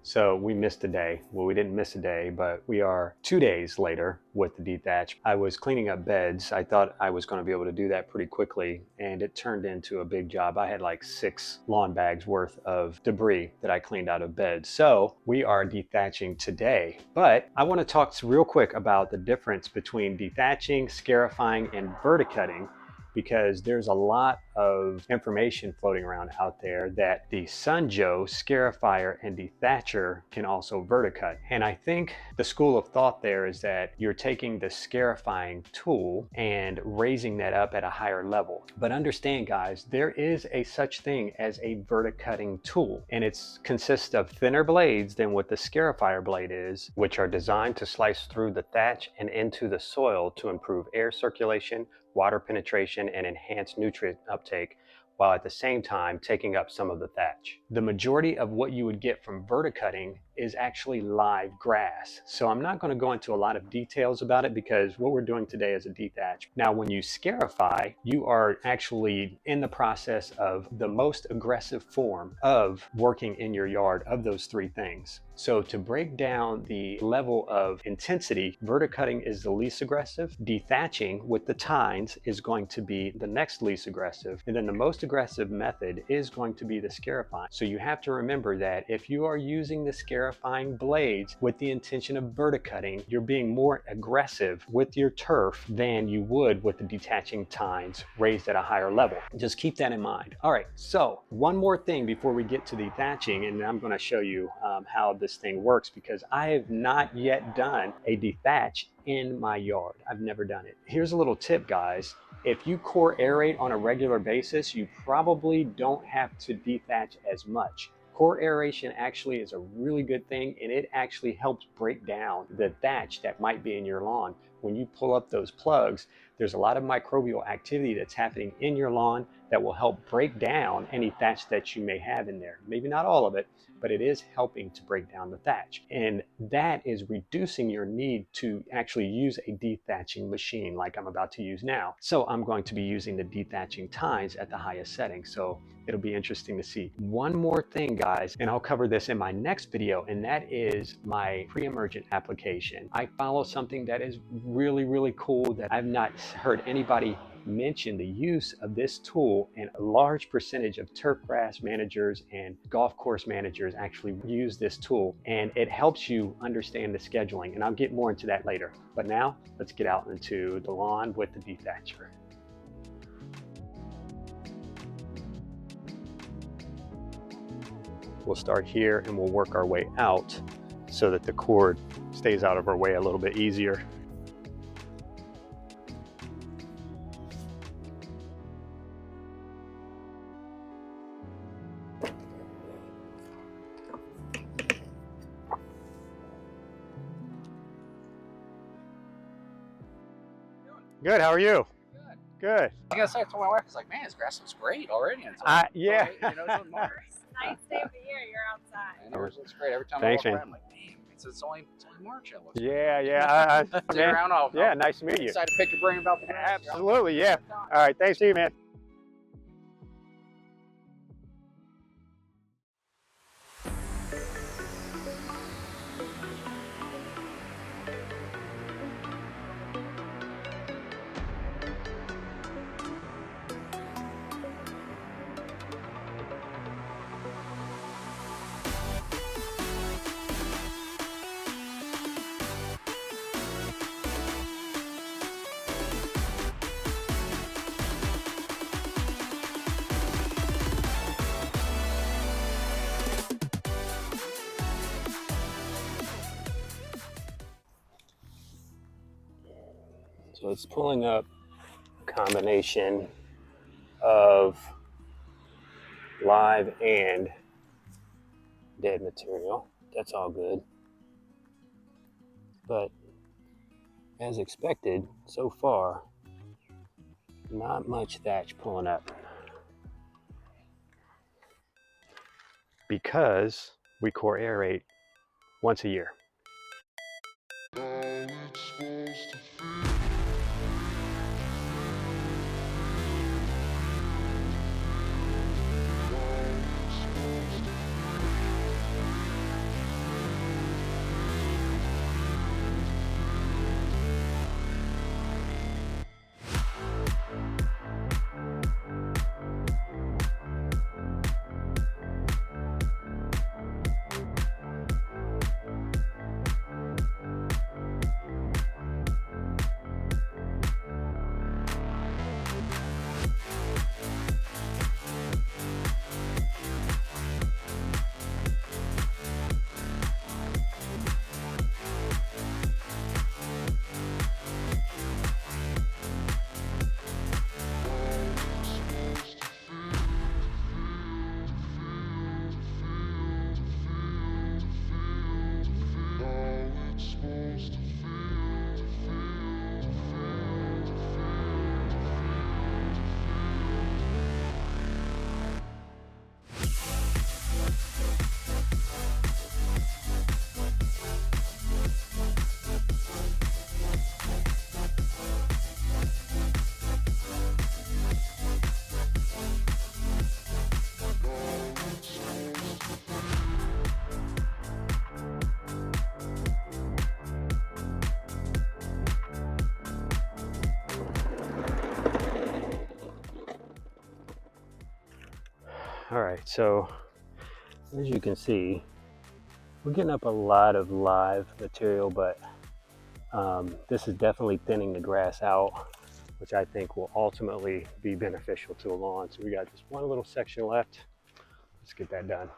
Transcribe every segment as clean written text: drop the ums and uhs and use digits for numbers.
So we missed a day. Well, we didn't miss a day, but we are 2 days later with the dethatch. I was cleaning up beds. I thought I was going to be able to do that pretty quickly, and it turned into a big job. I had like 6 lawn bags worth of debris that I cleaned out of beds. So we are dethatching today, but I want to talk real quick about the difference between dethatching, scarifying, and verticutting, because there's a lot of information floating around out there that the Sunjoe, scarifier, and dethatcher can also verticut. And I think the school of thought there is that you're taking the scarifying tool and raising that up at a higher level. But understand, guys, there is a such thing as a verticutting tool, and it consists of thinner blades than what the scarifier blade is, which are designed to slice through the thatch and into the soil to improve air circulation, water penetration, and enhance nutrient uptake, while at the same time taking up some of the thatch. The majority of what you would get from verticutting is actually live grass. So I'm not going to go into a lot of details about it because what we're doing today is a dethatch. Now, when you scarify, you are actually in the process of the most aggressive form of working in your yard of those 3 things. So to break down the level of intensity, verticutting is the least aggressive, dethatching with the tines is going to be the next least aggressive, and then the most aggressive method is going to be the scarifying. So you have to remember that if you are using the scarifying blades with the intention of verticutting, you're being more aggressive with your turf than you would with the detaching tines raised at a higher level. Just keep that in mind. All right, so one more thing before we get to the thatching, and I'm going to show you how this thing works, because I have not yet done a dethatch in my yard. I've never done it. Here's a little tip, guys. If you core aerate on a regular basis, you probably don't have to dethatch as much. Core aeration actually is a really good thing, and it actually helps break down the thatch that might be in your lawn. When you pull up those plugs, there's a lot of microbial activity that's happening in your lawn that will help break down any thatch that you may have in there. Maybe not all of it, but it is helping to break down the thatch. And that is reducing your need to actually use a dethatching machine like I'm about to use now. So I'm going to be using the dethatching tines at the highest setting. So it'll be interesting to see. One more thing, guys, and I'll cover this in my next video, and that is my pre-emergent application. I follow something that is really, really cool that I've not heard anybody mention the use of this tool, and a large percentage of turfgrass managers and golf course managers actually use this tool, and it helps you understand the scheduling, and I'll get more into that later. But now let's get out into the lawn with the Dethatcher. We'll start here and we'll work our way out so that the cord stays out of our way a little bit easier. Good, how are you? Good. I gotta say, I told my wife, I was like, man, this grass looks great already. And Yeah. You know, it's March. Nice day of the year, you're outside. And it looks great every time Thanks, I walk man. around. I'm like, man, it's only March. It looks Yeah. See you around. Yeah, nice to meet you. Excited to pick your brain about the grass. Absolutely, yeah. All right, thanks to you, man. So it's pulling up a combination of live and dead material. That's all good. But as expected, so far, not much thatch pulling up. Because we core aerate once a year. All right, so as you can see, we're getting up a lot of live material, but this is definitely thinning the grass out, which I think will ultimately be beneficial to the lawn. So we got just one little section left. Let's get that done.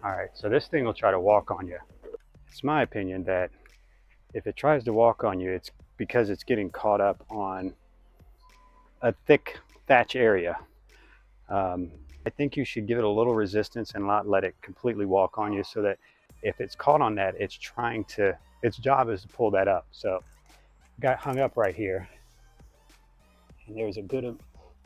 All right, so this thing will try to walk on you. It's my opinion that if it tries to walk on you, it's because it's getting caught up on a thick thatch area. I think you should give it a little resistance and not let it completely walk on you, so that if it's caught on that, it's trying to, its job is to pull that up. So got hung up right here, and there's a good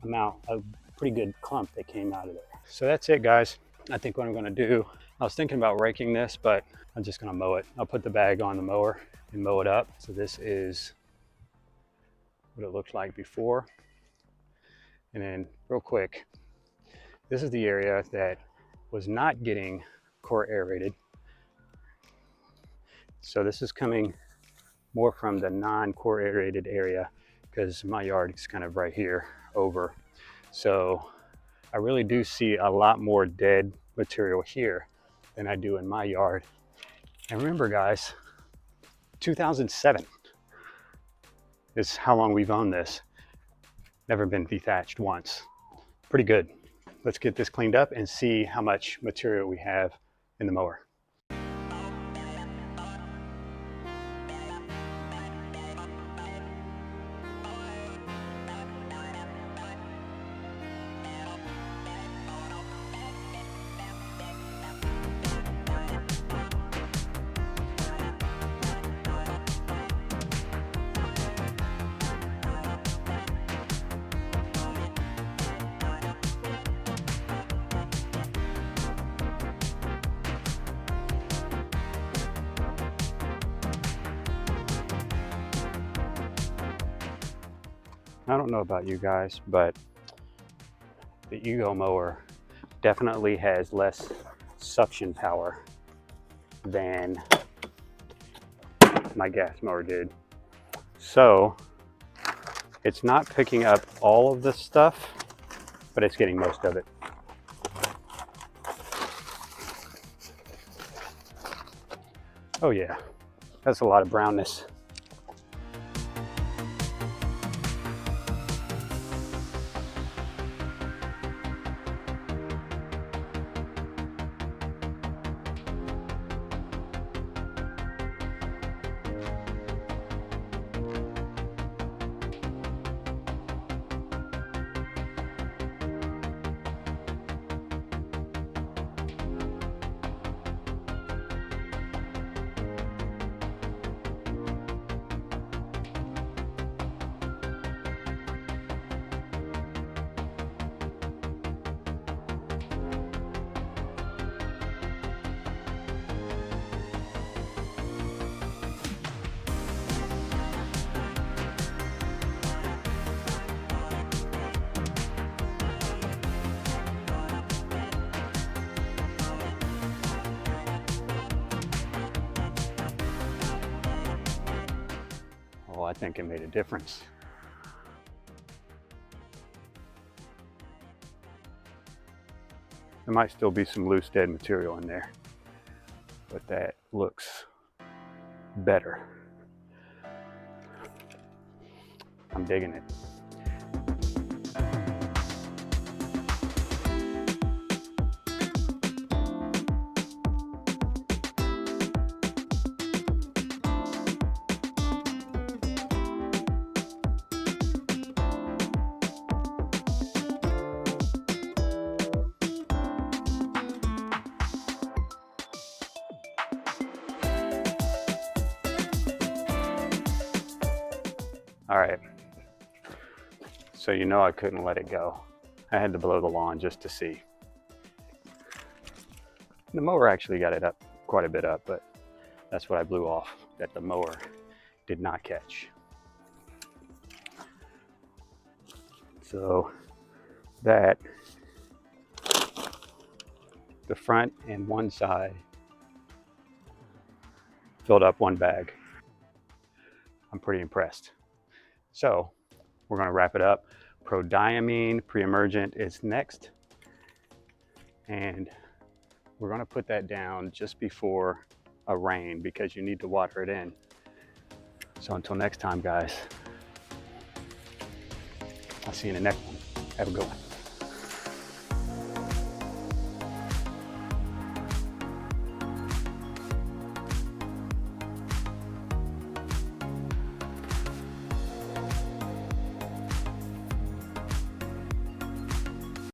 amount, a pretty good clump that came out of there. So that's it, guys. I think what I'm gonna do, I was thinking about raking this, but I'm just gonna mow it. I'll put the bag on the mower and mow it up. So this is what it looked like before. And then real quick, this is the area that was not getting core aerated. So this is coming more from the non-core aerated area, because my yard is kind of right here over. So I really do see a lot more dead material here than I do in my yard. And remember, guys, 2007 is how long we've owned this. Never been dethatched once. Pretty good. Let's get this cleaned up and see how much material we have in the mower. I don't know about you guys, but the Ego mower definitely has less suction power than my gas mower did. So it's not picking up all of the stuff, but it's getting most of it. Oh yeah, that's a lot of brownness. Oh, I think it made a difference. There might still be some loose dead material in there, but that looks better. I'm digging it. All right. So you know I couldn't let it go. I had to blow the lawn just to see. The mower actually got it up quite a bit up, but that's what I blew off, that the mower did not catch. So that, the front and one side filled up one bag. I'm pretty impressed. So we're gonna wrap it up. Prodiamine pre-emergent is next. And we're gonna put that down just before a rain because you need to water it in. So until next time, guys, I'll see you in the next one. Have a good one.